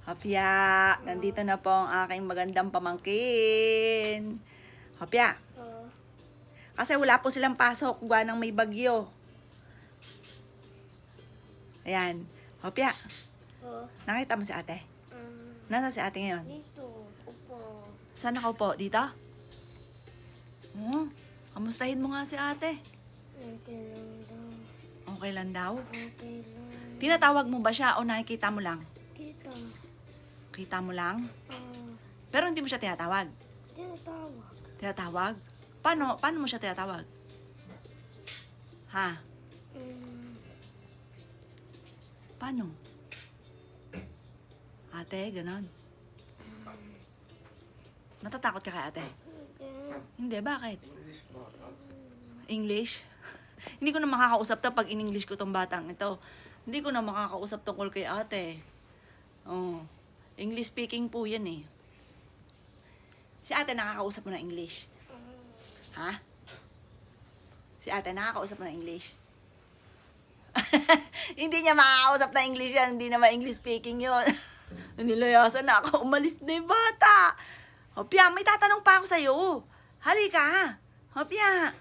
Hopya, nandito na po ang aking magandang pamangkin. Hopya, Oo. kasi wala po silang pasok, gawa ng may bagyo. Ayan, Hopya, Oo. nakita mo si ate? Nasaan si ate ngayon? Dito. Upo. Saan nakaupo? Dito? Kamustahin mo nga si ate. Okay lang daw. Okay lang daw? Okay lang. Tinatawag mo ba siya o nakikita mo lang? Kita. Kita mo lang? Ah. Pero hindi mo siya tinatawag. Tinatawag. Tinatawag? Paano mo siya tinatawag? Ha? Paano? Ate, ganon. Natatakot ka kay ate? Hindi, bakit? English? Hindi ko na makakausap to pag in-English ko tong batang ito. Hindi ko na makakausap tungkol kay ate. Oh. English speaking po yan eh. Si ate nakakausap mo na English? Ha? Si ate nakakausap mo na English? Hindi niya makakausap na English yan. Hindi naman English speaking yun. Nilayasan na ako. Umalis na yung bata. Hopya, may tatanong pa ako sa'yo. Halika. Hopya.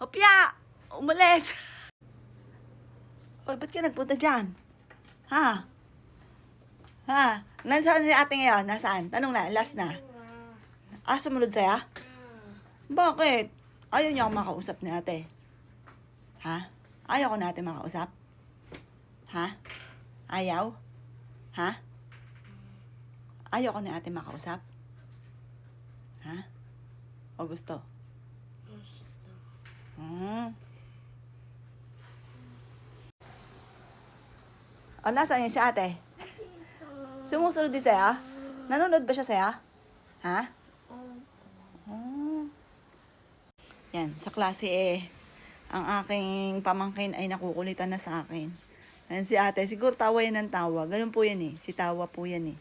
Hopya. Umalis. Oy, ba't ka nagpunta dyan? Ha? Ha? Nasaan si ate ngayon? Nasaan? Tanong na. Last na. Sumunod saya? Bakit? Ayaw niya akong makausap ni ate. Ha? Ayaw ko na ate makausap? Ha? Ayaw? Ha? Ayaw ko na ate makausap? Ha? O gusto? O, nasaan yun si ate? Sumusunod din sa'yo? Nanonood ba siya sa'yo? Ha? Yan, sa klase ang aking pamangkin ay nakukulitan na sa akin. Ayan si ate, siguro tawa yan ng tawa. Ganun po yan eh. Si tawa po yan eh.